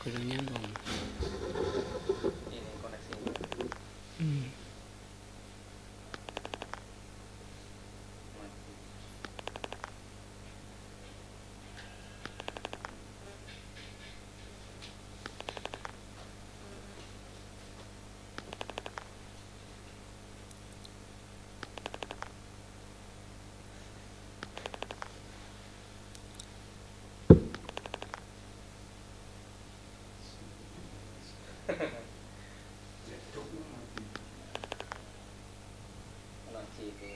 Belum nyambung. Ini koneksinya. Mati. Mati itu.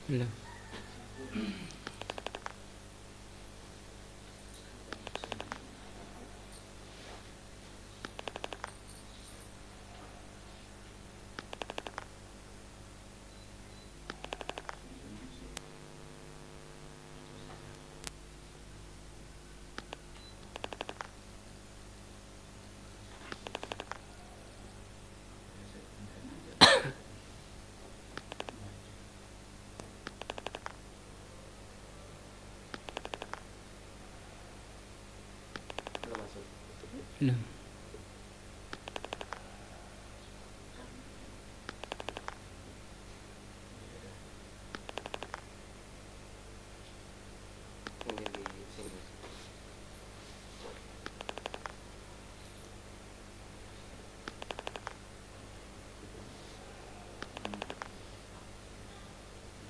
Belum. Belum masuk. Belum. Mungkin di sini.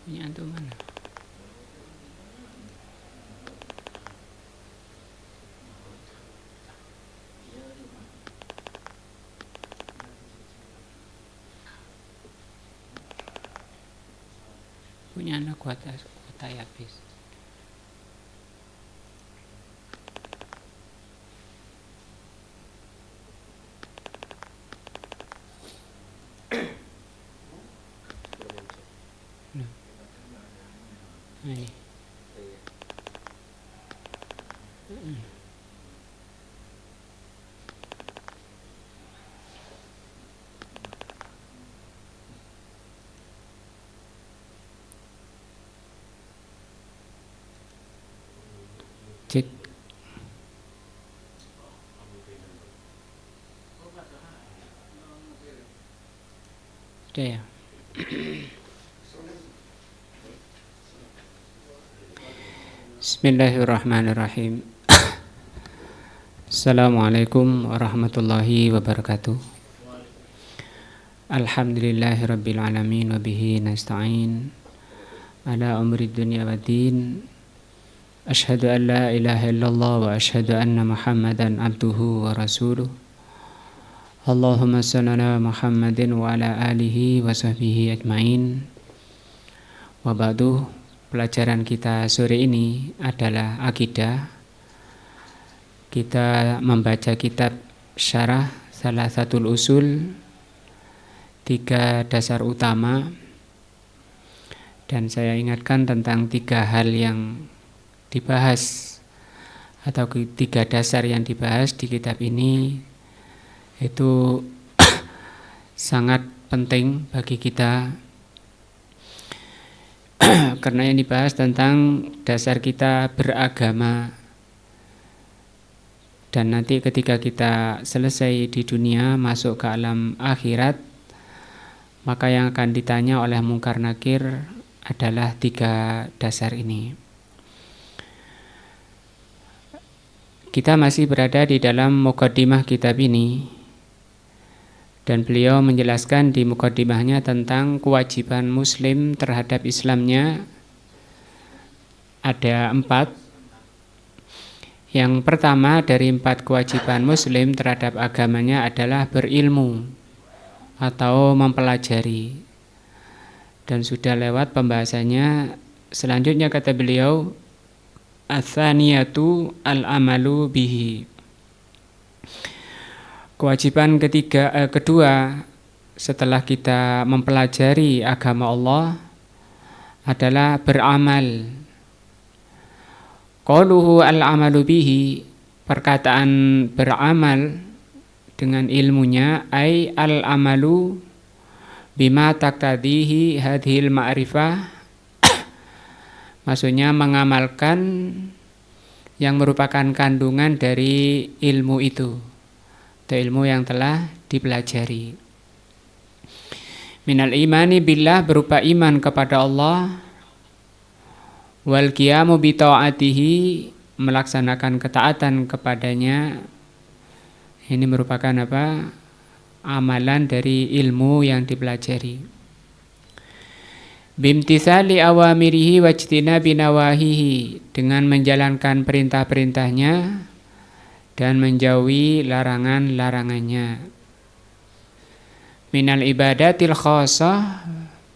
Punya antum mana? Punya anak kuota ya habis. Belum masuk. Belum. Nah, ini. Iya. Cek. Sudah ya. Bismillahirrahmanirrahim. Assalamualaikum warahmatullahi wabarakatuh. Alhamdulillahirabbil alamin wa bihi nasta'in ala umri dunya waddin. Asyhadu an la ilaha illallah wa asyhadu anna Muhammadan abduhu wa rasuluh. Allahumma shalli ala Muhammadin wa ala alihi wa sahbihi ajmain. Wa ba'du, pelajaran kita sore ini adalah akidah. Kita membaca kitab Syarah Thalathatul Usul, 3 dasar utama. Dan saya ingatkan tentang 3 hal yang dibahas atau 3 dasar yang dibahas di kitab ini itu sangat penting bagi kita karena yang dibahas tentang dasar kita beragama Dan nanti ketika kita selesai di dunia masuk ke alam akhirat, maka yang akan ditanya oleh Mungkar Nakir adalah 3 dasar ini. Kita masih berada di dalam muqaddimah kitab ini, dan beliau menjelaskan di muqaddimahnya tentang kewajiban muslim terhadap Islamnya ada 4. Yang pertama dari 4 kewajiban muslim terhadap agamanya adalah berilmu atau mempelajari. Dan sudah lewat pembahasannya. Selanjutnya kata beliau, ats-tsaniyatu al-amalu bihi. Kewajiban kedua setelah kita mempelajari agama Allah adalah beramal. Qauluhu al-amalu bihi, perkataan beramal dengan ilmunya, ay al-amalu bima taqtadihi hadhil ma'rifah, maksudnya mengamalkan yang merupakan kandungan dari ilmu itu, atau ilmu yang telah dipelajari. Minal imani billah, berupa iman kepada Allah, wal qiyamu bi ta'atihi, melaksanakan ketaatan kepadanya. Ini merupakan apa? Amalan dari ilmu yang dipelajari. Bimtithali awamirihi wajtinabi nawahihi, dengan menjalankan perintah-perintahnya dan menjauhi larangan-larangannya. Minal ibadatil khassah,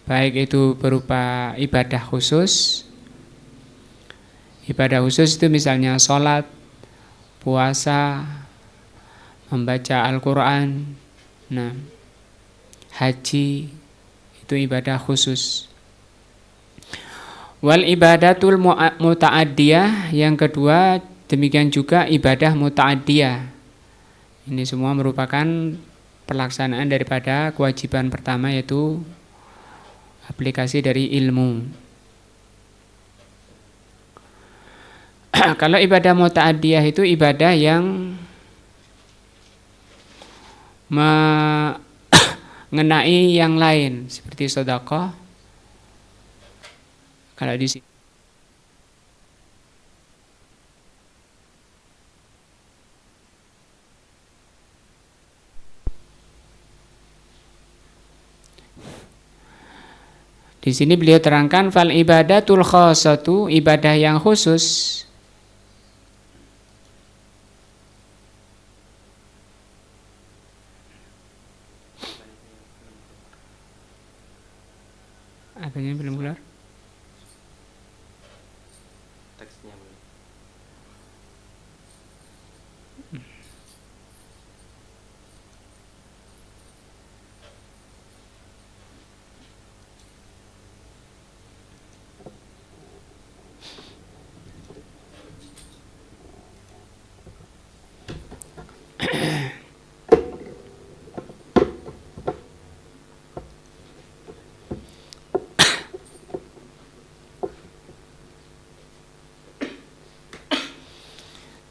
baik itu berupa ibadah khusus. Ibadah khusus itu misalnya sholat, puasa, membaca Al-Quran, haji, itu ibadah khusus. Wal ibadatul muta'addiyah, yang kedua demikian juga ibadah muta'addiyah. Ini semua merupakan pelaksanaan daripada kewajiban pertama, yaitu aplikasi dari ilmu. Kalau ibadah muta'addiyah itu ibadah yang mengenai yang lain, seperti sedekah. Kalau di sini beliau terangkan fal ibadatul khassatu, ibadah yang khusus. Apanya belum keluar? Teksnya belum.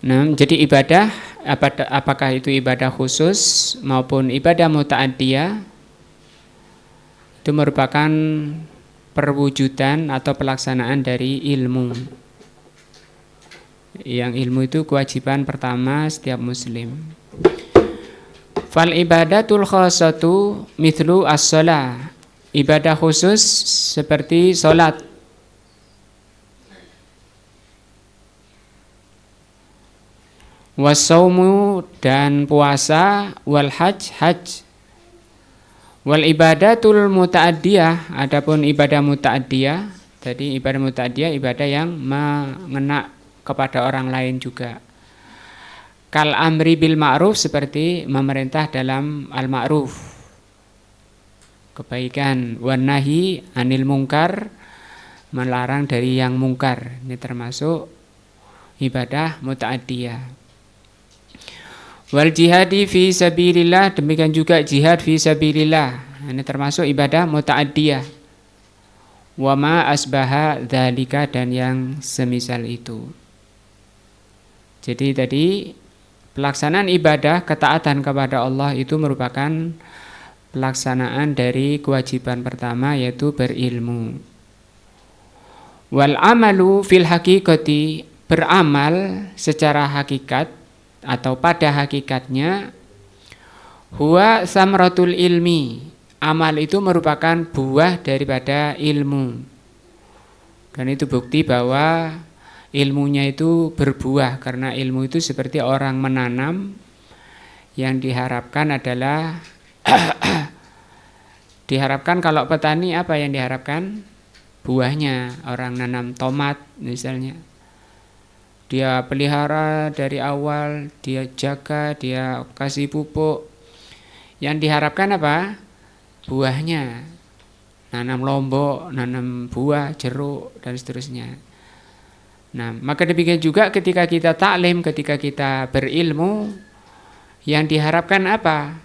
Nah, jadi ibadah, apakah itu ibadah khusus maupun ibadah muta'addiyah, itu merupakan perwujudan atau pelaksanaan dari ilmu. Yang ilmu itu kewajiban pertama setiap muslim. Fal ibadatul khassatu mithlu as-shalah, ibadah khusus seperti salat. Wasaumu, dan puasa, wal haj. Wal ibadatul muta'addiyah, adapun ibadah muta'addiyah, jadi ibadah muta'addiyah ibadah yang mengena kepada orang lain juga. Kal amri bil ma'ruf, seperti memerintah dalam al ma'ruf, kebaikan, wan nahi anil mungkar, melarang dari yang mungkar. Ini termasuk ibadah muta'addiyah. Wal jihadi fi sabilillah, demikian juga jihad fi sabilillah, ini termasuk ibadah muta'addiyah. Wa ma asbaha dzalika, dan yang semisal itu. Jadi tadi pelaksanaan ibadah, ketaatan kepada Allah itu merupakan pelaksanaan dari kewajiban pertama, yaitu berilmu. Wal amalu fil haqiqati, beramal secara hakikat atau pada hakikatnya, huwa samratul ilmi, amal itu merupakan buah daripada ilmu. Dan itu bukti bahwa ilmunya itu berbuah, karena ilmu itu seperti orang menanam, yang diharapkan adalah diharapkan kalau petani apa yang diharapkan? Buahnya. Orang nanam tomat misalnya, dia pelihara dari awal, dia jaga, dia kasih pupuk, yang diharapkan apa? Buahnya. Nanam lombok, nanam buah, jeruk, dan seterusnya. Nah, maka demikian juga ketika kita taklim, ketika kita berilmu, yang diharapkan apa?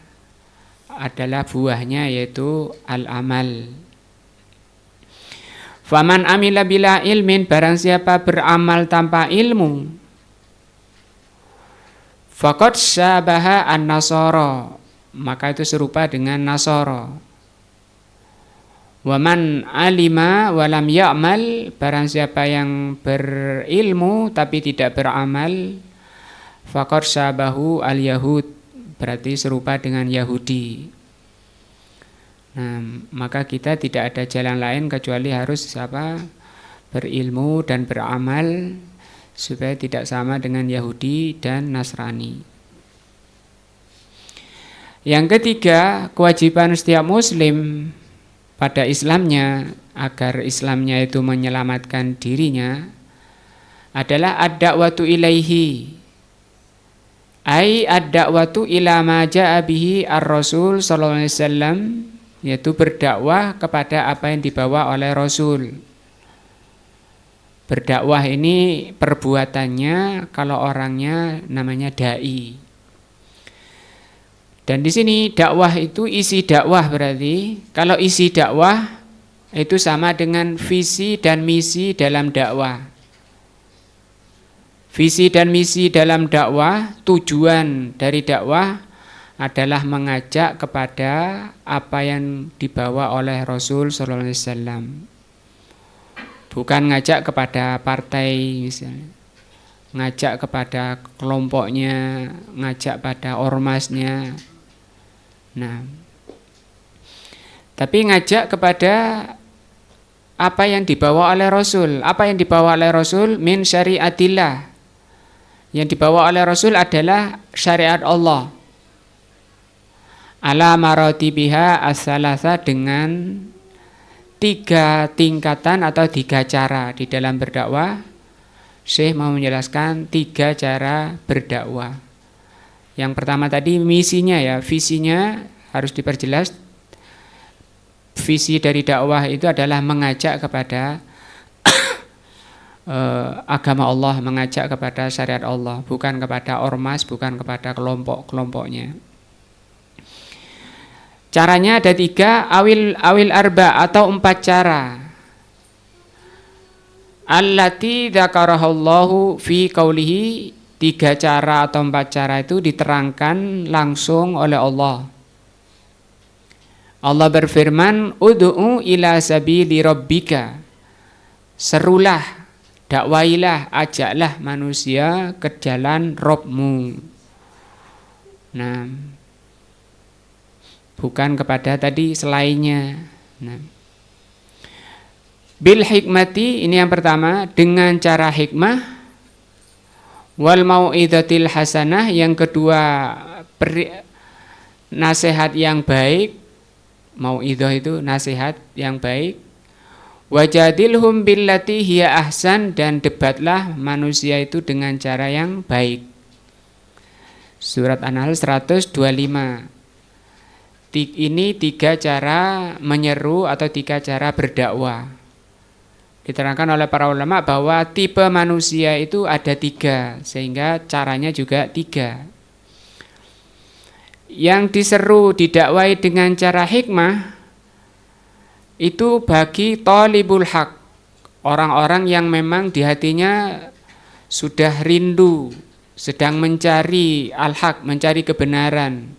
Adalah buahnya, yaitu al-amal. Faman amila bila ilmin, barang siapa beramal tanpa ilmu, faqad syabaha an-nasara, maka itu serupa dengan Nasara. Waman alima walam ya'mal, barang siapa yang berilmu tapi tidak beramal, faqad syabahu al-yahud, berarti serupa dengan Yahudi. Nah, maka kita tidak ada jalan lain kecuali harus berilmu dan beramal supaya tidak sama dengan Yahudi dan Nasrani. Yang ketiga, kewajiban setiap muslim pada Islamnya, agar Islamnya itu menyelamatkan dirinya, adalah ad-da'watu ilaihi, ai ad-da'watu ila ma ja'a bihi ar-rasul sallallahu alaihi wasallam, yaitu berdakwah kepada apa yang dibawa oleh Rasul. Berdakwah ini perbuatannya, kalau orangnya namanya dai. Dan di sini dakwah itu isi dakwah, berarti kalau isi dakwah itu sama dengan visi dan misi dalam dakwah. Visi dan misi dalam dakwah, tujuan dari dakwah adalah mengajak kepada apa yang dibawa oleh Rasul sallallahu alaihi wasallam. Bukan ngajak kepada partai misalnya, ngajak kepada kelompoknya, ngajak pada ormasnya. Nah, tapi ngajak kepada apa yang dibawa oleh Rasul. Apa yang dibawa oleh Rasul? Min syariatillah. Yang dibawa oleh Rasul adalah syariat Allah. Ala maratibiha as-salasa, dengan 3 tingkatan atau 3 cara di dalam berdakwah. Syekh mau menjelaskan 3 cara berdakwah. Yang pertama tadi misinya, ya, visinya harus diperjelas. Visi dari dakwah itu adalah mengajak kepada agama Allah, mengajak kepada syariat Allah, bukan kepada ormas, bukan kepada kelompok-kelompoknya. Caranya ada 3, awil arba, atau 4 cara. Allati dzakarahallahu fi qaulihi, 3 cara atau 4 cara itu diterangkan langsung oleh Allah. Allah berfirman, ud'u ila sabili rabbika, serulah, dakwailah, ajaklah manusia ke jalan Rabbmu. Nah, bukan kepada tadi selainnya. Nah, bil hikmati, ini yang pertama, dengan cara hikmah. Wal mau'izatil hasanah, yang kedua nasihat yang baik. Mau'izah itu nasihat yang baik. Wajadilhum billati hiya ahsan, dan debatlah manusia itu dengan cara yang baik. Surat An-Nahl 125. Ini 3 cara menyeru atau 3 cara berdakwah. Diterangkan oleh para ulama bahwa tipe manusia itu ada 3, sehingga caranya juga 3. Yang diseru, didakwai dengan cara hikmah, itu bagi talibul haq, orang-orang yang memang di hatinya sudah rindu sedang mencari al-haq, mencari kebenaran.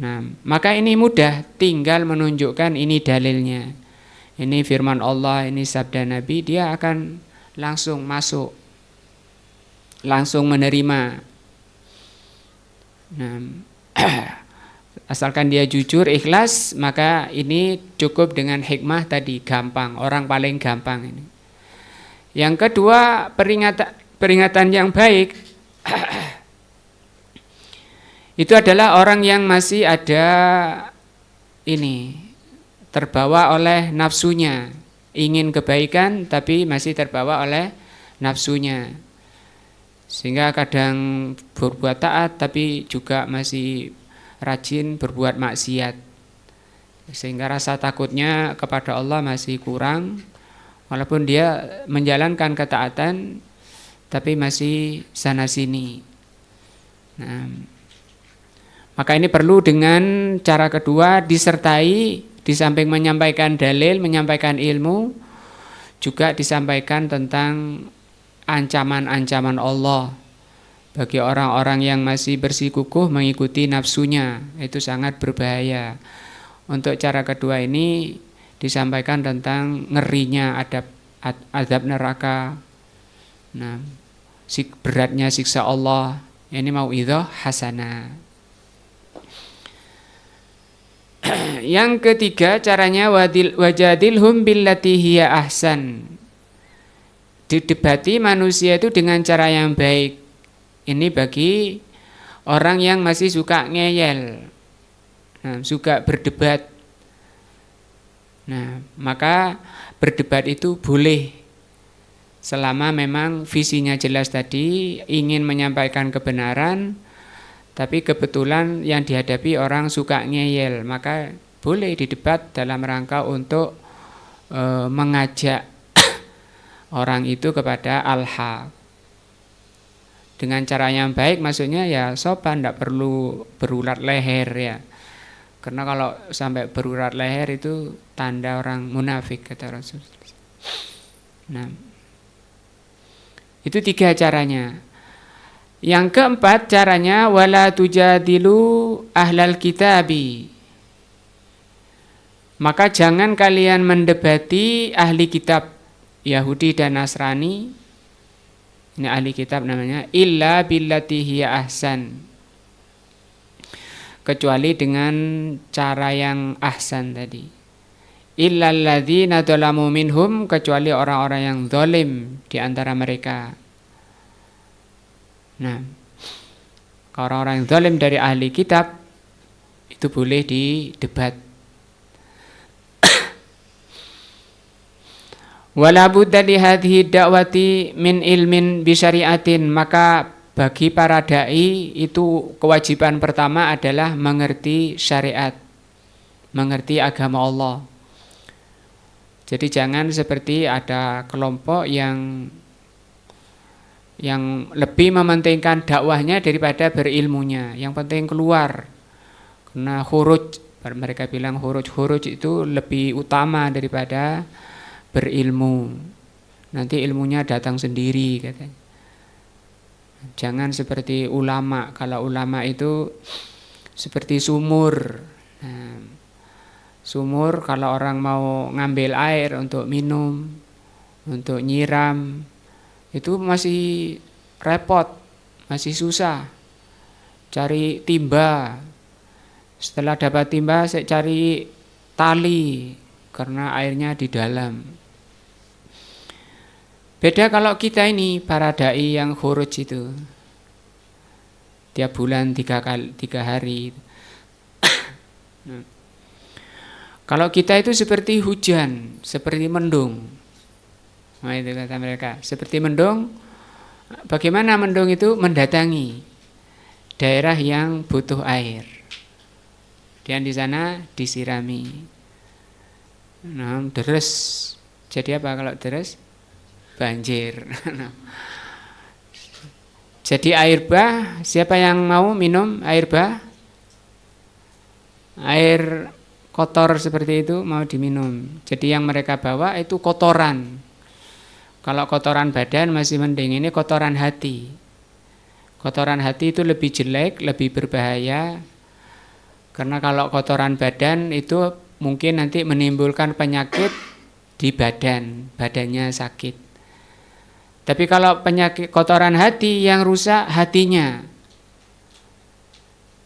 Nah, maka ini mudah, tinggal menunjukkan ini dalilnya. Ini firman Allah, ini sabda Nabi, dia akan langsung masuk, langsung menerima. Nah, asalkan dia jujur, ikhlas, maka ini cukup dengan hikmah tadi, gampang, orang paling gampang ini. Yang kedua, peringatan yang baik itu adalah orang yang masih ada ini, terbawa oleh nafsunya, ingin kebaikan tapi masih terbawa oleh nafsunya, sehingga kadang berbuat taat tapi juga masih rajin berbuat maksiat, sehingga rasa takutnya kepada Allah masih kurang, walaupun dia menjalankan ketaatan tapi masih sana sini. Nah, maka ini perlu dengan cara kedua, disertai, di samping menyampaikan dalil, menyampaikan ilmu, juga disampaikan tentang ancaman-ancaman Allah bagi orang-orang yang masih bersikukuh mengikuti nafsunya. Itu sangat berbahaya. Untuk cara kedua ini disampaikan tentang ngerinya azab neraka, nah, beratnya siksa Allah. Ini mau'idhah hasanah. Yang ketiga caranya wajadilhum billati hiya ahsan. Didebati manusia itu dengan cara yang baik. Ini bagi orang yang masih suka ngeyel, nah, suka berdebat. Nah, maka berdebat itu boleh selama memang visinya jelas tadi, ingin menyampaikan kebenaran, tapi kebetulan yang dihadapi orang suka ngeyel, maka boleh didebat dalam rangka untuk mengajak orang itu kepada al-haq. Dengan cara yang baik, maksudnya ya sopan, tidak perlu berurat leher ya. Karena kalau sampai berurat leher itu tanda orang munafik, kata Rasul. Nah, itu 3 caranya. Yang keempat caranya wala tujadilu ahlal kitabi. Maka jangan kalian mendebati ahli kitab Yahudi dan Nasrani. Ini ahli kitab namanya, illa billati hiya ahsan, kecuali dengan cara yang ahsan tadi. Illal ladzina dzalamu minhum, kecuali orang-orang yang zalim di antara mereka. Nah, orang-orang yang zalim dari ahli kitab itu boleh didebat. Wala budda li hadhihi da'wati min ilmin bi syari'atin, maka bagi para dai itu kewajiban pertama adalah mengerti syariat, mengerti agama Allah. Jadi jangan seperti ada kelompok yang lebih mementingkan dakwahnya daripada berilmunya. Yang penting keluar. Karena khuruj, mereka bilang khuruj itu lebih utama daripada berilmu. Nanti ilmunya datang sendiri, katanya. Jangan seperti ulama. Kalau ulama itu seperti sumur. Nah, sumur kalau orang mau ngambil air untuk minum, untuk nyiram, itu masih repot, masih susah. Cari timba. Setelah dapat timba, saya cari tali karena airnya di dalam. Beda kalau kita ini para dai yang khuruj itu tiap bulan 3 hari. Nah, kalau kita itu seperti hujan, seperti mendung. Nah, itu kata mereka, seperti mendung. Bagaimana mendung itu? Mendatangi daerah yang butuh air, dan di sana disirami. Nah, deres. Jadi apa kalau deres? Banjir. Jadi air bah, siapa yang mau minum air bah? Air kotor seperti itu mau diminum. Jadi yang mereka bawa itu kotoran. Kalau kotoran badan masih mending, ini kotoran hati. Kotoran hati itu lebih jelek, lebih berbahaya. Karena kalau kotoran badan itu mungkin nanti menimbulkan penyakit di badan, badannya sakit. Tapi kalau penyakit kotoran hati yang rusak hatinya,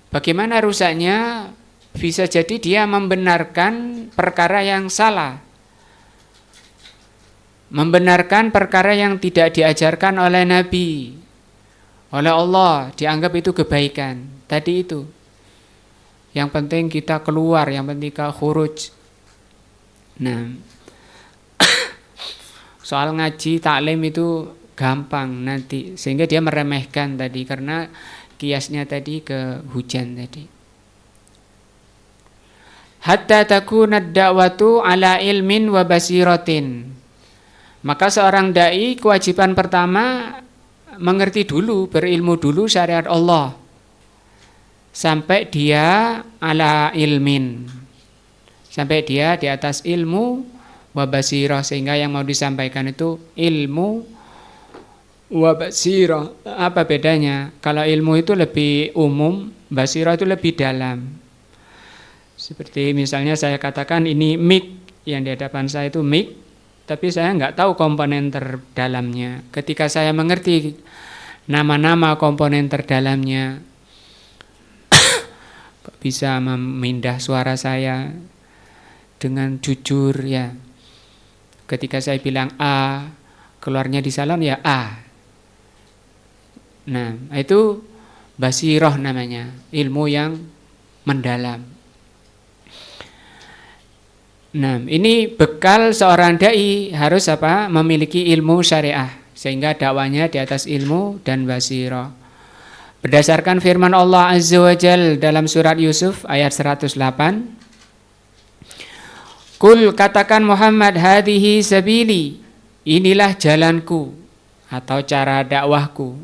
bagaimana rusaknya? Bisa jadi dia membenarkan perkara yang salah, membenarkan perkara yang tidak diajarkan oleh Nabi, oleh Allah, dianggap itu kebaikan. Tadi itu yang penting kita keluar, yang penting kita khuruj. Nah, soal ngaji taklim itu gampang nanti, sehingga dia meremehkan tadi karena kiasnya tadi ke hujan tadi. Hatta takuna ad-da'watu ala ilmin wa basiratin. Maka seorang dai kewajiban pertama mengerti dulu, berilmu dulu syariat Allah sampai dia ala ilmin, sampai dia di atas ilmu wa basirah, sehingga yang mau disampaikan itu ilmu wa basirah. Apa bedanya? Kalau ilmu itu lebih umum, basirah itu lebih dalam. Seperti misalnya saya katakan ini mic, yang di hadapan saya itu mic, tapi saya nggak tahu komponen terdalamnya. Ketika saya mengerti nama-nama komponen terdalamnya, kok bisa memindah suara saya dengan jujur ya. Ketika saya bilang A, keluarnya di salon ya A. Nah, itu basiroh namanya, ilmu yang mendalam. Nah, ini bekal seorang dai harus apa? Memiliki ilmu syariah, sehingga dakwanya di atas ilmu dan basirah. Berdasarkan firman Allah Azza wa Jal dalam surat Yusuf ayat 108, Kul, katakan Muhammad, hadhihi sabili, inilah jalanku atau cara dakwahku.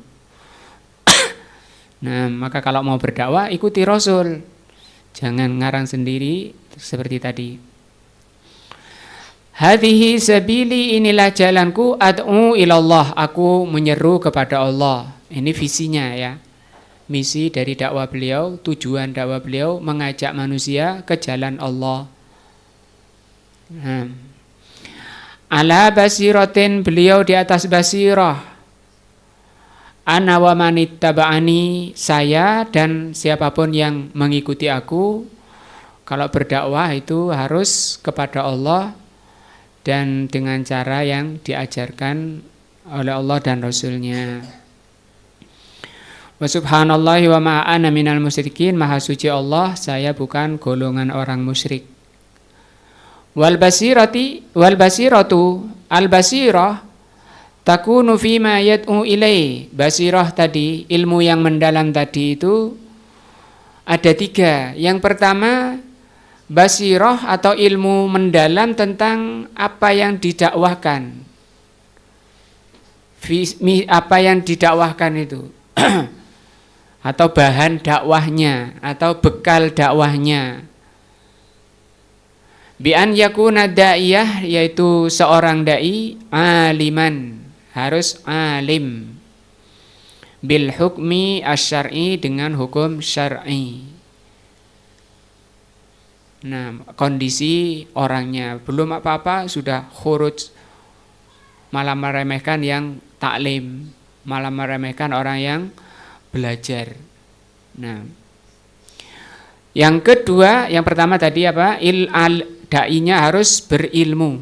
Nah, maka kalau mau berdakwah ikuti Rasul, jangan ngarang sendiri seperti tadi. Hadhihi sabili, inilah jalanku, ad'u ilallah, aku menyeru kepada Allah. Ini visinya ya. Misi dari dakwah beliau, tujuan dakwah beliau mengajak manusia ke jalan Allah. Ala basiratin, beliau di atas basirah. Ana wa manittaba'ani, saya dan siapapun yang mengikuti aku. Kalau berdakwah itu harus kepada Allah dan dengan cara yang diajarkan oleh Allah dan Rasulnya. Wa subhanallahi wa ma'ana minal musyrikin, maha suci Allah, saya bukan golongan orang musyrik. Wal basiratu, al basirah takunu fima yad'u ilai. Basirah tadi, ilmu yang mendalam tadi itu ada 3. Yang pertama, basirah atau ilmu mendalam tentang apa yang didakwahkan. Apa yang didakwahkan itu atau bahan dakwahnya atau bekal dakwahnya. Bi an yakuna da'iyah, yaitu seorang dai aliman, harus alim bil hukmi asy-syar'i, dengan hukum syar'i. Nah, kondisi orangnya belum apa-apa sudah khuruj, malah meremehkan yang taklim, malah meremehkan orang yang belajar. Nah, yang kedua, yang pertama tadi apa? Dai-nya harus berilmu.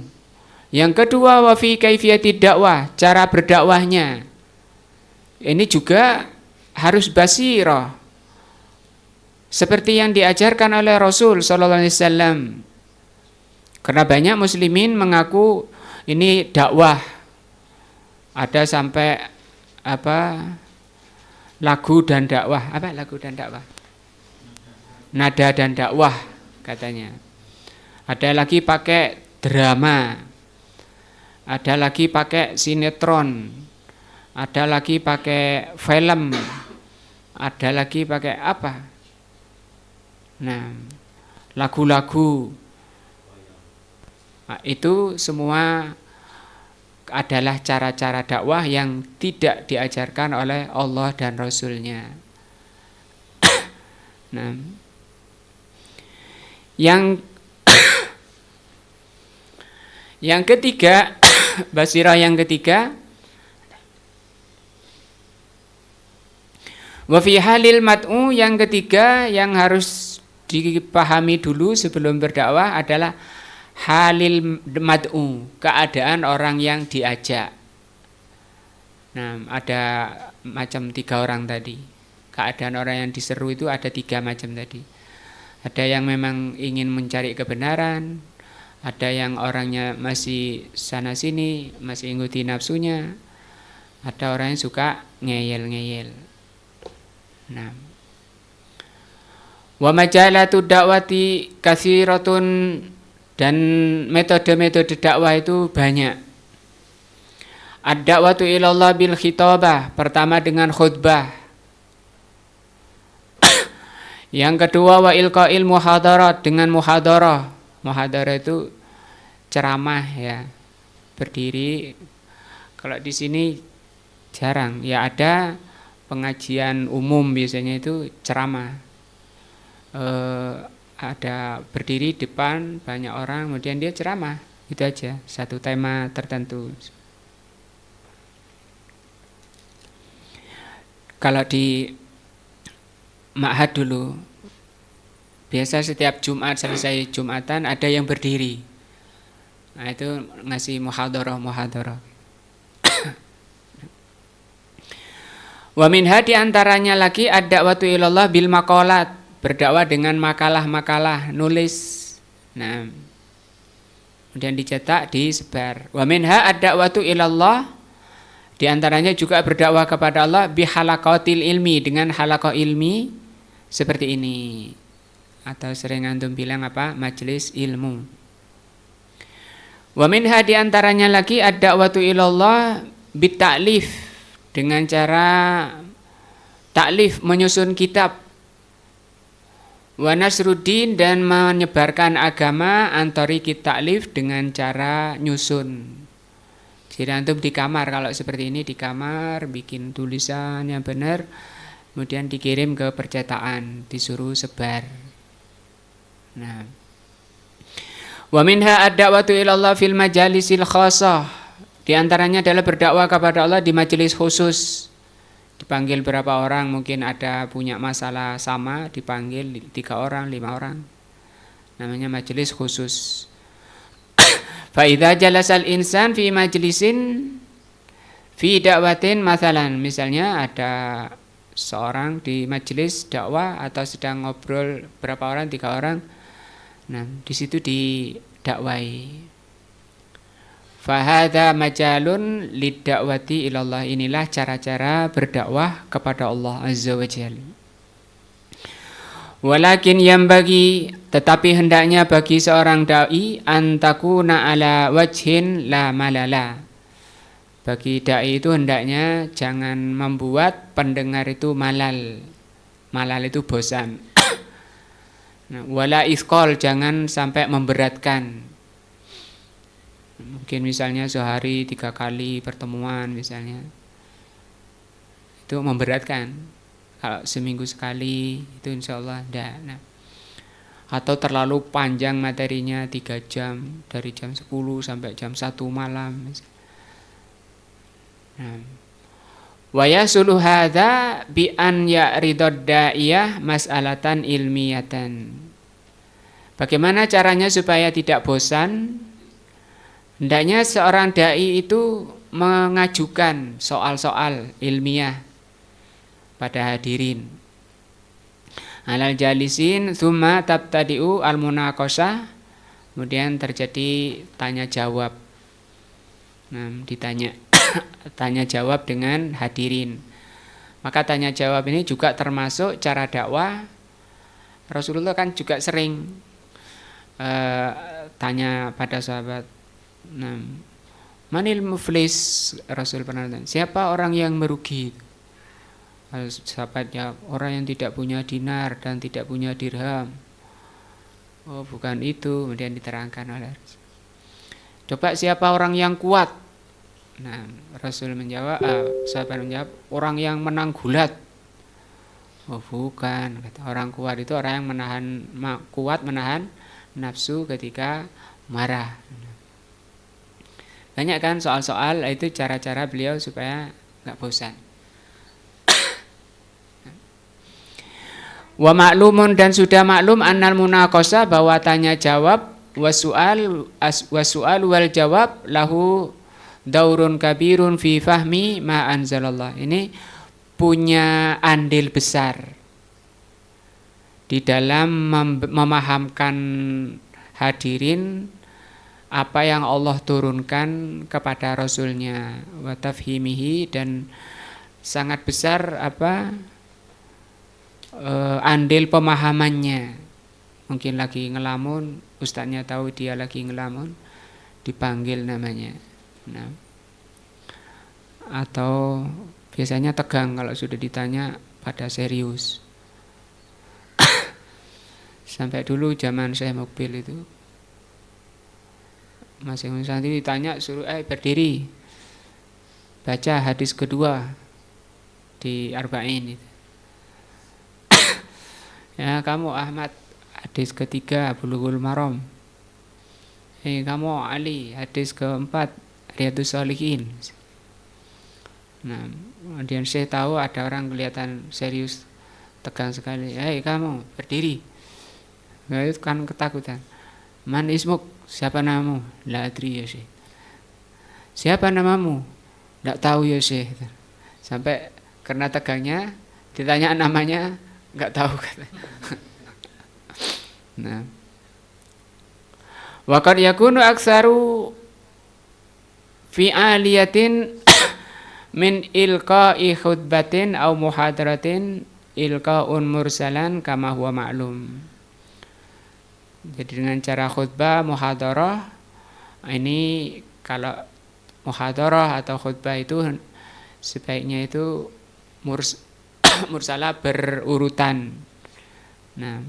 Yang kedua, wa fi kaifiyati dakwah, cara berdakwahnya. Ini juga harus basirah, seperti yang diajarkan oleh Rasul sallallahu alaihi wasallam. Karena banyak muslimin mengaku ini dakwah. Ada sampai apa? Lagu dan dakwah. Apa lagu dan dakwah? Nada dan dakwah katanya. Ada lagi pakai drama. Ada lagi pakai sinetron. Ada lagi pakai film. Ada lagi pakai apa? Nah, lagu-lagu. Nah, itu semua adalah cara-cara dakwah yang tidak diajarkan oleh Allah dan Rasul-Nya. Nah, yang ketiga, basirah yang ketiga, wa fi halil mat'u, yang ketiga yang harus dipahami dulu sebelum berdakwah adalah halil mad'u, keadaan orang yang diajak. Nah, ada macam 3 orang tadi. Keadaan orang yang diseru itu ada 3 macam tadi. Ada yang memang ingin mencari kebenaran, ada yang orangnya masih sana sini, masih ikuti nafsunya, ada orang yang suka ngeyel-ngeyel. Nah, wa majalatu dakwati katsiratun, dan metode-metode dakwah itu banyak. Ad-da'watu ilallah bil khitabah, pertama dengan khutbah. Yang kedua wa ilqail muhadarat, dengan muhadarah. Muhadarah itu ceramah ya, berdiri. Kalau di sini jarang, ya ada pengajian umum biasanya itu ceramah. Ada berdiri depan banyak orang, kemudian dia ceramah, itu aja, satu tema tertentu. Kalau di ma'had dulu, biasa setiap Jumat selesai Jumatan ada yang berdiri. Nah, itu ngasih muhadharah. Wa minha, di antaranya lagi ad-da'watu ilallah bil maqalat, berdakwah dengan makalah-makalah, nulis. Nah, kemudian dicetak, disebar. Wa minha ad-da'watu ilallah, di antaranya juga berdakwah kepada Allah bi halaqatil ilmi, dengan halaqah ilmi seperti ini, atau sering antum bilang apa? Majelis ilmu. Wa minha, di antaranya lagi ad-da'watu ilallah bit ta'lif, dengan cara taklif, menyusun kitab. Wa nasruddin, dan menyebarkan agama antori taklif, dengan cara nyusun. Jadi antum di kamar, kalau seperti ini di kamar bikin tulisan yang benar, kemudian dikirim ke percetakan, disuruh sebar. Nah, wa minha ad-da'watu ilallah fil majalisil khassah, di antaranya adalah berdakwah kepada Allah di majelis khusus. Dipanggil berapa orang, mungkin ada punya masalah sama, dipanggil 3 orang, 5 orang, namanya majelis khusus. Fa idza jalasal insan fi majlisin fi da'watin mathalan, misalnya ada seorang di majelis dakwah atau sedang ngobrol berapa orang, 3 orang. Nah, di situ didakwai. Fa hadza majalun lid-da'wati ilallah, inilah cara-cara berdakwah kepada Allah Azza wa Jalla. Walakin yang bagi, tetapi hendaknya bagi seorang dai, antakuna ala wajhin la malala. Bagi dai itu hendaknya jangan membuat pendengar itu malal. Malal itu bosan. Nah, wala isqal, jangan sampai memberatkan. Mungkin misalnya sehari 3 kali pertemuan misalnya, itu memberatkan. Kalau seminggu sekali itu insya Allah tidak. Nah, atau terlalu panjang materinya 3 jam, dari jam 10 sampai jam 1 malam. Nah, wa yasulu hadza bi an ya'ridad da'iyah mas'alatan ilmiyatan. Bagaimana caranya supaya tidak bosan? Hendaknya seorang dai itu mengajukan soal-soal ilmiah pada hadirin. Alal jalisin tsumma tabtadi'u al-munaqashah, kemudian terjadi tanya jawab. Nah, ditanya tanya jawab dengan hadirin. Maka tanya jawab ini juga termasuk cara dakwah. Rasulullah kan juga sering tanya pada sahabat. Nah, manil muflis, Rasul pernah tanya, siapa orang yang merugi? Sahabatnya, orang yang tidak punya dinar dan tidak punya dirham. Oh, bukan itu. Kemudian diterangkan oleh Rasul. Coba siapa orang yang kuat? Nah, Rasul menjawab, sahabat menjawab, orang yang menang gulat. Oh bukan, kata orang kuat itu orang yang kuat menahan nafsu ketika marah. Banyak kan soal-soal, itu cara-cara beliau supaya nggak bosan. Wa maklumun, dan sudah maklum annal munaqasah, bahwa tanya jawab, wasu'al wal jawab lahu daurun kabirun fi fahmi ma anzalallah. Ini punya andil besar di dalam memahamkan hadirin apa yang Allah turunkan kepada Rasulnya, wa tafhimihi, dan sangat besar andil pemahamannya. Mungkin lagi ngelamun, ustadznya tahu dia lagi ngelamun, dipanggil namanya. Nah, atau biasanya tegang kalau sudah ditanya pada serius. Sampai dulu zaman saya mobil itu, masing-masing santri ditanya suruh berdiri, baca hadis kedua di Arba'in itu. Ya kamu Ahmad, hadis ketiga Bulughul Maram. Kamu Ali, hadis keempat Riyadhus Shalihin. Nah, kemudian saya tahu ada orang kelihatan serius, tegang sekali. Kamu berdiri. Nah, itu kan ketakutan. Man ismuk, siapa namamu? La adri ya Syekh. Siapa namamu? Tidak tahu ya Syekh. Sampai karena tegangnya ditanya namanya, nggak tahu. Nah, wa qad yakunu aktsaru fi aliyatin min ilqa'i khutbatin aw muhadaratin ilqa'un mursalan kama huwa ma'lum. Jadi dengan cara khutbah muhadarah, ini kalau muhadarah atau khutbah itu sebaiknya itu mursalah berurutan. Nah,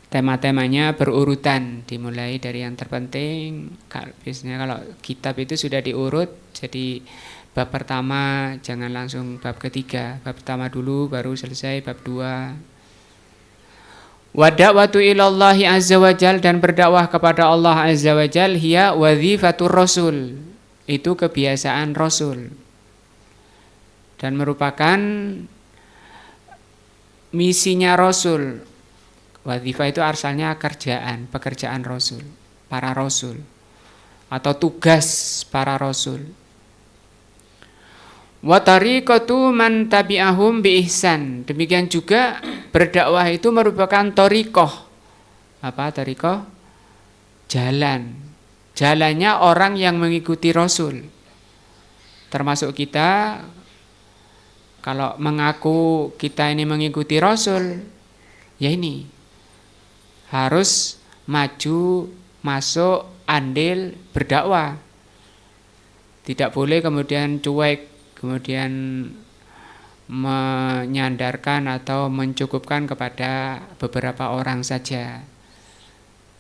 tema-temanya berurutan, dimulai dari yang terpenting. Biasanya kalau kitab itu sudah diurut, jadi bab pertama jangan langsung bab ketiga, bab pertama dulu baru selesai bab 2. Wa da'watu ilallahi azza wa jal, dan berdakwah kepada Allah azza wa jal, hiya wazifatur rasul, itu kebiasaan Rasul dan merupakan misinya Rasul. Wazifah itu asalnya kerjaan, pekerjaan Rasul, para Rasul, atau tugas para Rasul. Wa tariqatu man tabi'ahum bi ihsan, demikian juga berdakwah itu merupakan thariqah. Apa thariqah? Jalannya orang yang mengikuti Rasul. Termasuk kita, kalau mengaku kita ini mengikuti Rasul, ya ini harus maju, masuk, andil, berdakwah. Tidak boleh kemudian cuek, kemudian menyandarkan atau mencukupkan kepada beberapa orang saja.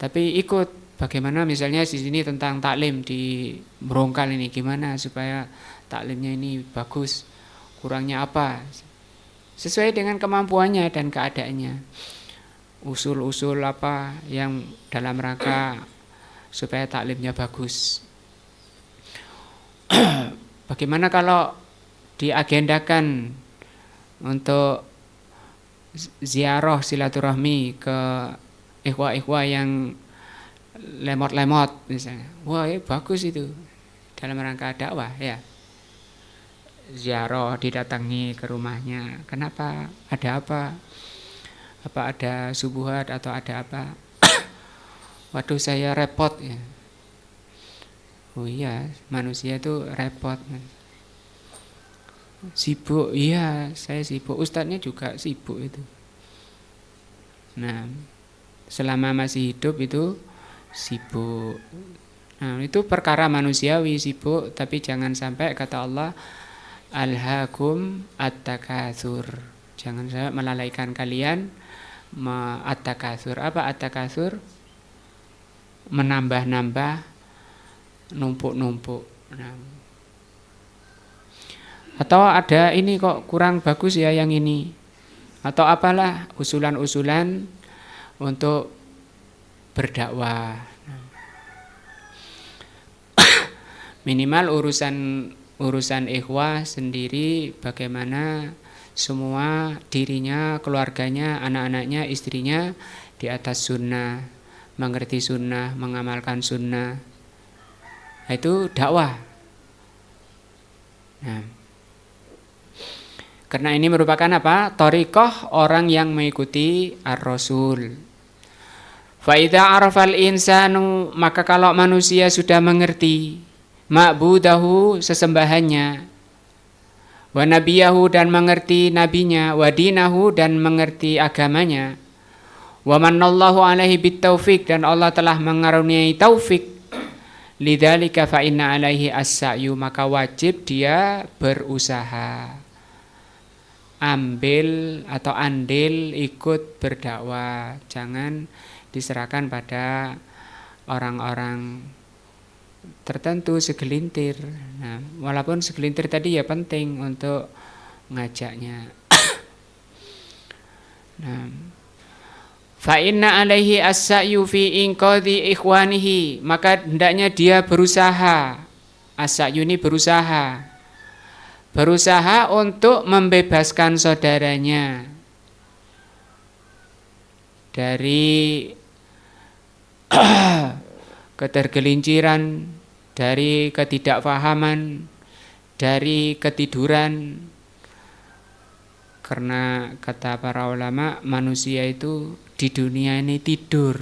Tapi ikut, bagaimana misalnya di sini tentang taklim di Merongkal ini, gimana supaya taklimnya ini bagus, kurangnya apa, sesuai dengan kemampuannya dan keadaannya. Usul-usul apa yang dalam rangka supaya taklimnya bagus. Bagaimana kalau diagendakan untuk ziarah silaturahmi ke ikhwah-ikhwah yang lemot-lemot misalnya. Wah, bagus itu dalam rangka dakwah ya. Ziarah, didatangi ke rumahnya. Kenapa? Ada apa? Apa ada subuhat atau ada apa? Waduh, saya repot ya. Oh iya, manusia itu repot. Sibuk, iya saya sibuk. Ustadznya juga sibuk itu. Nah, selama masih hidup itu sibuk. Nah, itu perkara manusiawi, sibuk. Tapi jangan sampai kata Allah, alhaakum at-takatsur, jangan sampai melalaikan kalian at-takatsur. Apa at-takatsur? Menambah-nambah, numpuk-numpuk. Nah, atau ada ini kok kurang bagus ya yang ini, atau apalah usulan-usulan untuk berdakwah. Minimal urusan ikhwah sendiri bagaimana semua dirinya, keluarganya, anak-anaknya, istrinya di atas sunnah, mengerti sunnah, mengamalkan sunnah. Itu dakwah. Nah, karena ini merupakan apa? Thariqah orang yang mengikuti ar-rasul. Fa idza arafal insanu, maka kalau manusia sudah mengerti ma'budahu sesembahannya, wa nabiyahu dan mengerti nabinya, wa dinahu dan mengerti agamanya, wa manallahu alaihi bitaufiq dan Allah telah mengaruniai taufik, lidzalika fa inna alaihi as-sa'yu, maka wajib dia berusaha, ambil atau andil ikut berdakwah, jangan diserahkan pada orang-orang tertentu segelintir. Nah, walaupun segelintir tadi ya penting untuk ngajaknya. Nah, fa inna alaihi as-sa'yu fi inqadhi ikhwanihi, maka hendaknya dia berusaha. As-sa'yu ini berusaha untuk membebaskan saudaranya dari ketergelinciran, dari ketidakfahaman, dari ketiduran. Karena kata para ulama, manusia itu di dunia ini tidur,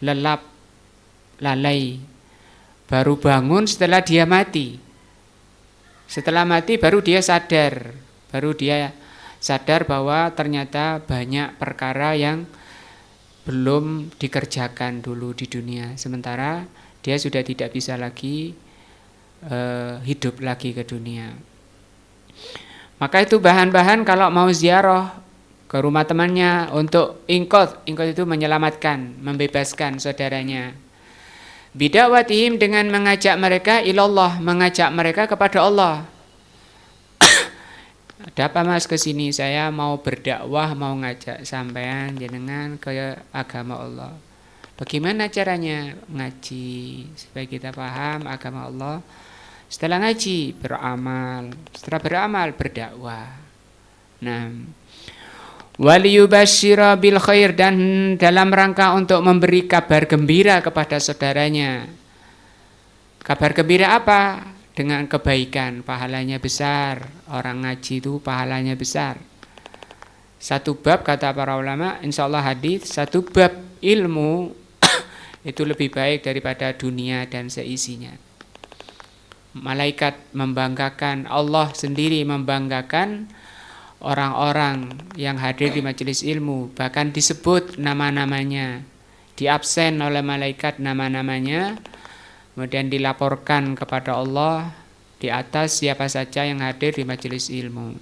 lelap, lalai, baru bangun setelah dia mati. Setelah mati baru dia sadar bahwa ternyata banyak perkara yang belum dikerjakan dulu di dunia, sementara dia sudah tidak bisa lagi hidup lagi ke dunia. Maka itu bahan-bahan kalau mau ziarah ke rumah temannya untuk ingqadh itu menyelamatkan, membebaskan saudaranya. Bidawatihim dengan mengajak mereka ilallah, mengajak mereka kepada Allah. Ada apa mas kesini? Saya mau berdakwah, mau ngajak sampean jenengan ke agama Allah. Bagaimana caranya? Ngaji supaya kita paham agama Allah. Setelah ngaji beramal, setelah beramal berdakwah. Nah, waliyubashshira bil khair, dan dalam rangka untuk memberi kabar gembira kepada saudaranya. Kabar gembira apa? Dengan kebaikan, pahalanya besar. Orang ngaji itu pahalanya besar. Satu bab kata para ulama, insya Allah hadis, satu bab ilmu itu lebih baik daripada dunia dan seisinya. Malaikat membanggakan, Allah sendiri membanggakan orang-orang yang hadir di majelis ilmu, bahkan disebut nama-namanya, diabsen oleh malaikat nama-namanya, kemudian dilaporkan kepada Allah di atas siapa saja yang hadir di majelis ilmu.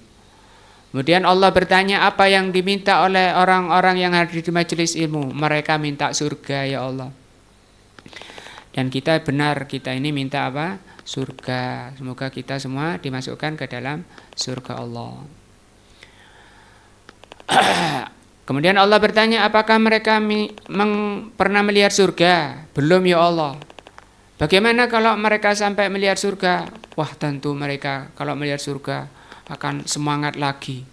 Kemudian Allah bertanya apa yang diminta oleh orang-orang yang hadir di majelis ilmu. Mereka minta surga ya Allah. Dan kita benar, kita ini minta apa? Surga. Semoga kita semua dimasukkan ke dalam surga Allah. Kemudian Allah bertanya, apakah mereka pernah melihat surga? Belum ya Allah. Bagaimana kalau mereka sampai melihat surga? Wah, tentu mereka kalau melihat surga akan semangat lagi.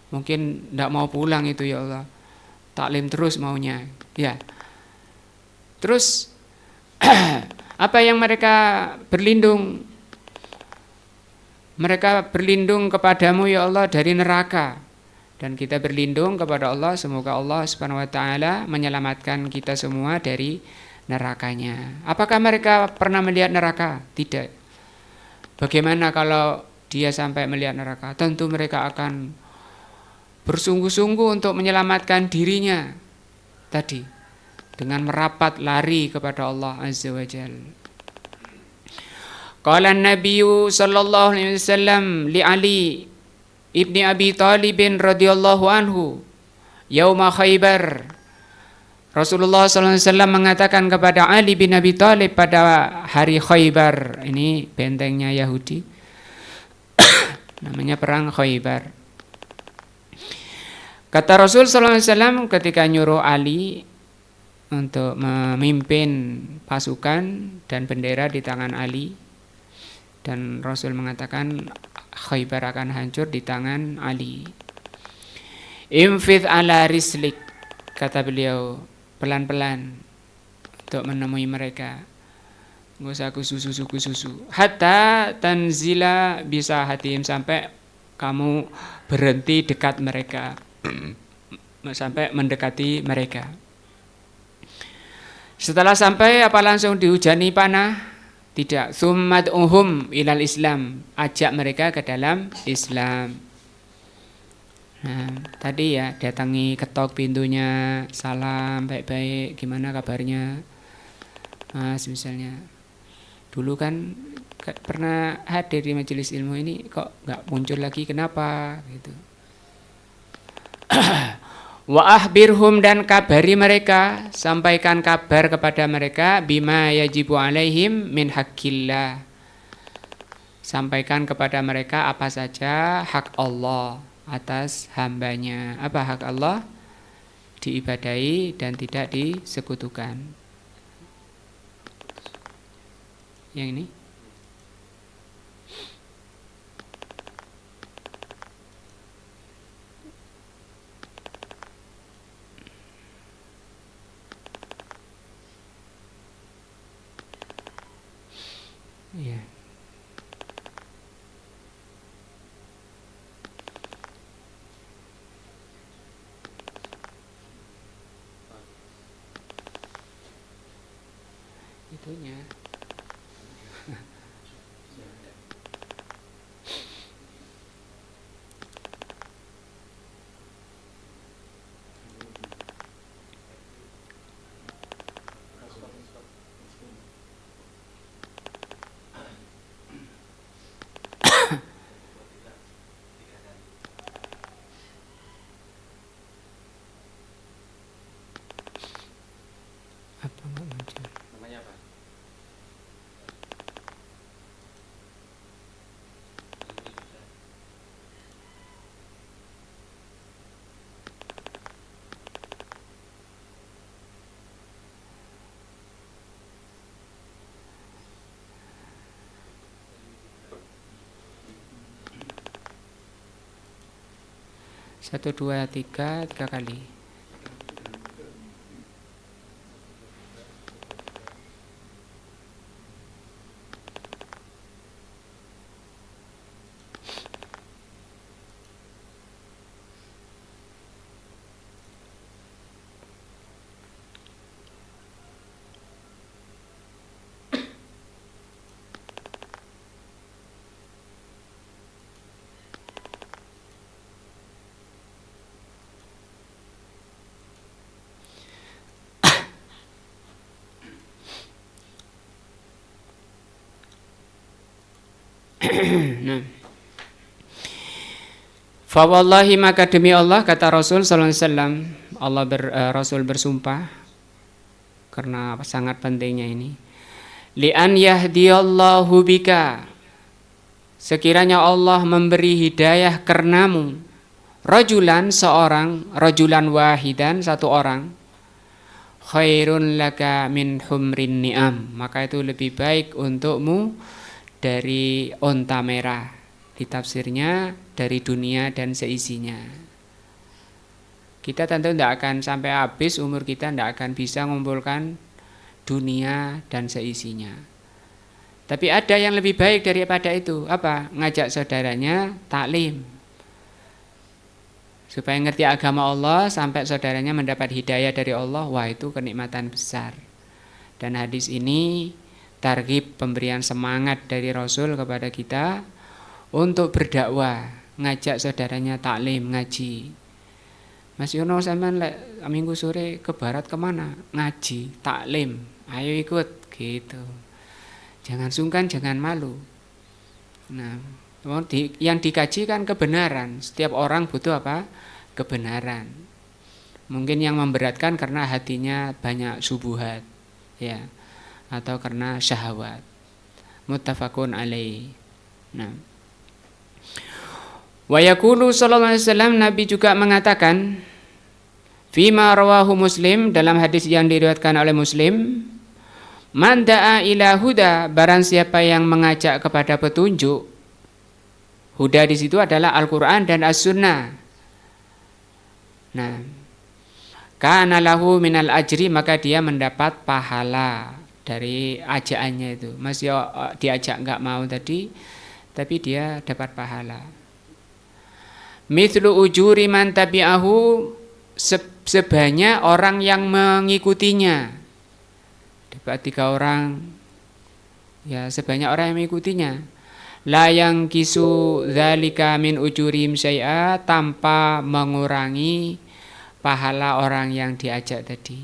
Mungkin tidak mau pulang itu ya Allah. Taklim terus maunya. Ya. Terus apa yang mereka berlindung? Mereka berlindung kepadamu ya Allah dari neraka. Dan kita berlindung kepada Allah, semoga Allah Subhanahu wa taala menyelamatkan kita semua dari nerakanya. Apakah mereka pernah melihat neraka? Tidak. Bagaimana kalau dia sampai melihat neraka? Tentu mereka akan bersungguh-sungguh untuk menyelamatkan dirinya tadi dengan merapat lari kepada Allah Azza wa Jalla. Qala an-nabiy sallallahu alaihi wasallam li Ali Ibni Abi Talib radhiyallahu anhu yauma Khaybar Rasulullah SAW mengatakan kepada Ali bin Abi Thalib pada hari Khaybar, ini bentengnya Yahudi, namanya perang Khaybar. Kata Rasul SAW ketika nyuruh Ali untuk memimpin pasukan dan bendera di tangan Ali, dan Rasul mengatakan Khaybar akan hancur di tangan Ali. Infidh ala rislik, kata beliau, pelan-pelan untuk menemui mereka, nggak usah kususu. Hatta tanzila bisa hatim, sampai kamu berhenti dekat mereka, sampai mendekati mereka. Setelah sampai apa langsung dihujani panah? Tidak. Tsummad'uhum ilal Islam, ajak mereka ke dalam Islam. Nah, tadi ya, datangi, ketok pintunya, salam baik-baik, gimana kabarnya Mas misalnya. Dulu kan pernah hadir di majelis ilmu ini, kok nggak muncul lagi, kenapa gitu. Wa ahbirhum, dan kabari mereka, sampaikan kabar kepada mereka, bima yajibu alaihim min haqqillah, sampaikan kepada mereka apa saja hak Allah atas hambanya. Apa hak Allah? Diibadahi dan tidak disekutukan. Yang ini ya. Itunya. Apa nggak muncul? Namanya apa? Satu, dua, tiga kali. Nah. Fa wallahi, maka demi Allah, kata Rasul sallallahu alaihi wasallam, Rasul bersumpah karena sangat pentingnya ini. Li an yahdiyallahu bika, sekiranya Allah memberi hidayah karenamu, rajulan, seorang, rajulan wahidan, satu orang, khairun laka min humrin ni'am, maka itu lebih baik untukmu dari onta merah. Ditafsirnya dari dunia dan seisinya. Kita tentu tidak akan sampai habis umur kita, tidak akan bisa mengumpulkan dunia dan seisinya. Tapi ada yang lebih baik daripada itu. Apa? Ngajak saudaranya taklim, supaya ngerti agama Allah, sampai saudaranya mendapat hidayah dari Allah. Wah, itu kenikmatan besar. Dan hadis ini targhib, pemberian semangat dari Rasul kepada kita untuk berdakwah, ngajak saudaranya taklim, ngaji. Mas Yono, sampean minggu sore ke barat kemana? Ngaji, taklim, ayo ikut gitu. Jangan sungkan, jangan malu. Nah, yang dikaji kan kebenaran. Setiap orang butuh apa? Kebenaran. Mungkin yang memberatkan karena hatinya banyak syubhat, ya, atau karena syahwat. Muttafaqun alaih. Nah. Wa yaqulu sallallahu alaihi wasallam, Nabi juga mengatakan, fima rawahu Muslim, dalam hadis yang diriwayatkan oleh Muslim, man da'a ila huda, barang siapa yang mengajak kepada petunjuk. Huda di situ adalah Al-Qur'an dan As-Sunnah. Nah, kana lahu minal ajri, maka dia mendapat pahala dari ajakannya itu. Masih diajak enggak mau tadi, tapi dia dapat pahala. Mithlu ujuri man tabi'ahu, sebanyak orang yang mengikutinya. Dapat 3 orang, ya, sebanyak orang yang mengikutinya. La yang kisu dzalika min ujurim syai'a, tanpa mengurangi pahala orang yang diajak tadi.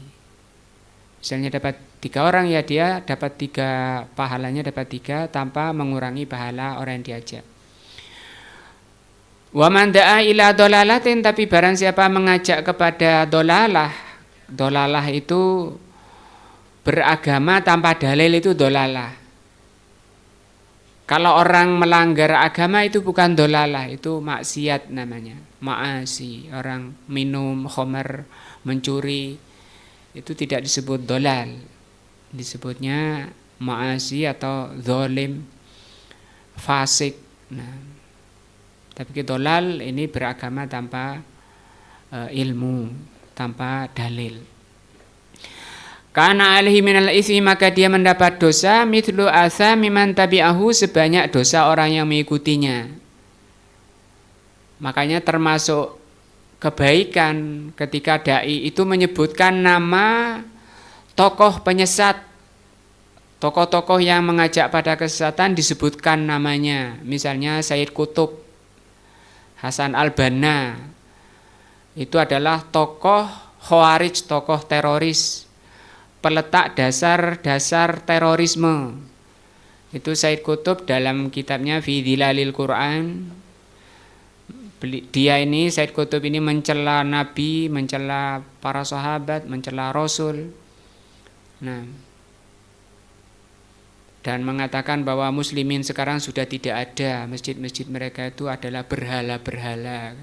Misalnya dapat 3 orang, ya dia dapat 3, pahalanya dapat 3 tanpa mengurangi pahala orang yang diajak. Wa man da'a ila dolalatin, tapi barang siapa mengajak kepada dolalah, dolalah itu beragama tanpa dalil, itu dolalah. Kalau orang melanggar agama itu bukan dolalah, itu maksiat namanya, ma'asi. Orang minum khamar, mencuri, itu tidak disebut dolal, disebutnya ma'asi atau zalim, fasik. Nah, tapi dolal ini beragama tanpa ilmu, tanpa dalil. Karena alaihi minal itsmi, maka dia mendapat dosa mithlu atsami man tabi'ahu, sebanyak dosa orang yang mengikutinya. Makanya termasuk kebaikan ketika dai itu menyebutkan nama tokoh penyesat, tokoh-tokoh yang mengajak pada kesesatan disebutkan namanya. Misalnya Sayyid Qutb, Hasan al-Banna, itu adalah tokoh Khawarij, tokoh teroris, peletak dasar-dasar terorisme. Itu Sayyid Qutb dalam kitabnya Fi Dhilalil Quran. Dia ini, Sayyid Qutb ini, mencela Nabi, mencela para sahabat, mencela Rasul. Nah, dan mengatakan bahwa muslimin sekarang sudah tidak ada, masjid-masjid mereka itu adalah berhala-berhala.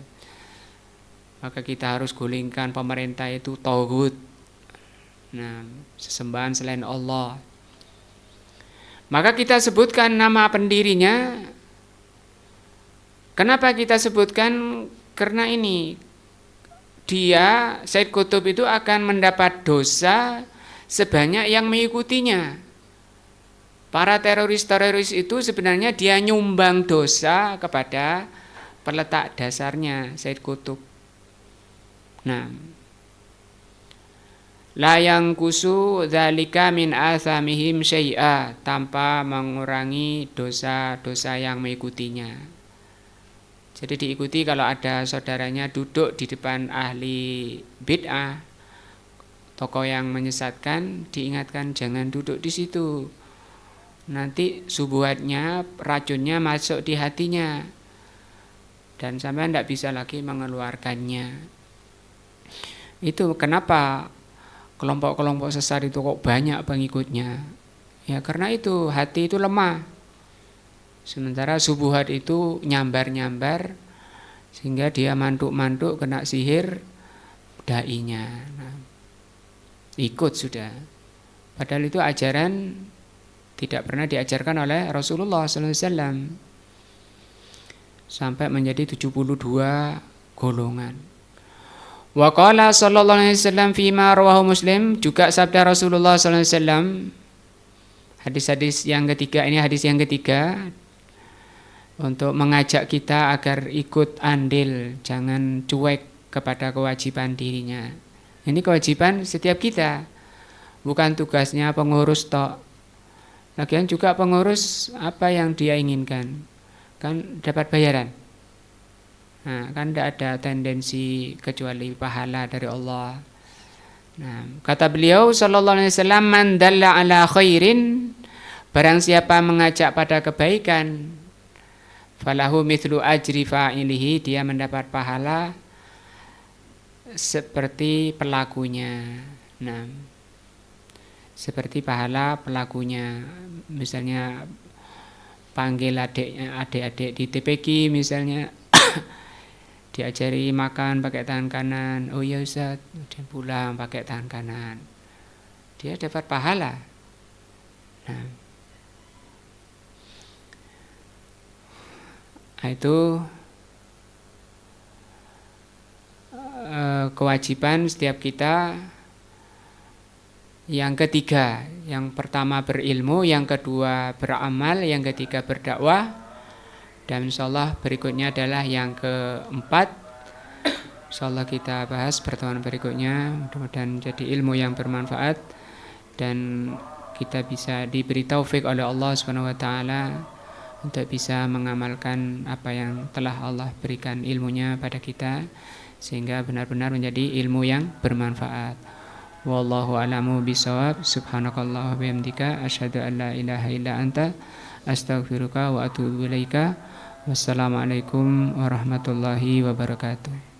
Maka kita harus gulingkan pemerintah itu tauhid. Nah, sesembahan selain Allah. Maka kita sebutkan nama pendirinya. Kenapa kita sebutkan? Karena ini, dia, Sayyid Qutb itu akan mendapat dosa sebanyak yang mengikutinya. Para teroris-teroris itu sebenarnya dia nyumbang dosa kepada peletak dasarnya, Sayyid Qutb. Nah, la yang kusu dzalika min athamihim syai'a, tanpa mengurangi dosa-dosa yang mengikutinya. Jadi diikuti kalau ada saudaranya duduk di depan ahli bid'ah, tokoh yang menyesatkan, diingatkan jangan duduk di situ. Nanti subuhatnya, racunnya masuk di hatinya dan sampai tidak bisa lagi mengeluarkannya. Itu kenapa kelompok-kelompok sesat itu kok banyak pengikutnya. Ya karena itu, hati itu lemah. Sementara subuhat itu nyambar-nyambar sehingga dia mantuk-mantuk kena sihir dai-nya. Nah, ikut sudah. Padahal itu ajaran tidak pernah diajarkan oleh Rasulullah SAW. Sampai menjadi 72 golongan. Wa qala sallallahu alaihi wasallam fima rawahu Muslim, juga sabda Rasulullah sallallahu alaihi wasallam, hadis-hadis yang ketiga ini, hadis yang ketiga untuk mengajak kita agar ikut andil, jangan cuek kepada kewajiban dirinya. Ini kewajiban setiap kita, bukan tugasnya pengurus tok. Lagian juga pengurus apa yang dia inginkan, kan dapat bayaran. Nah, kan tidak ada tendensi kecuali pahala dari Allah. Nah, kata beliau sallallahu alaihi wasallam, man dalla ala khairin, barang siapa mengajak pada kebaikan, falahu mithlu ajri fa'ilihi, dia mendapat pahala seperti pelakunya. Nah, seperti pahala pelakunya. Misalnya panggil adik-adik di TPQ misalnya, diajari makan pakai tangan kanan, oh ya Ustaz, kemudian pulang pakai tangan kanan, dia dapat pahala. Nah, itu kewajiban setiap kita. Yang ketiga, yang pertama berilmu, yang kedua beramal, yang ketiga berdakwah, dan insyaallah berikutnya adalah yang keempat. Insyaallah kita bahas pertemuan berikutnya. Mudah-mudahan jadi ilmu yang bermanfaat dan kita bisa diberi taufik oleh Allah Subhanahu wa taala untuk bisa mengamalkan apa yang telah Allah berikan ilmunya pada kita, sehingga benar-benar menjadi ilmu yang bermanfaat. Wallahu a'lamu bishawab. Subhanakallah wa bihamdika asyhadu an la ilaha illa anta astaghfiruka wa atubu ilaika. Wassalamualaikum warahmatullahi wabarakatuh.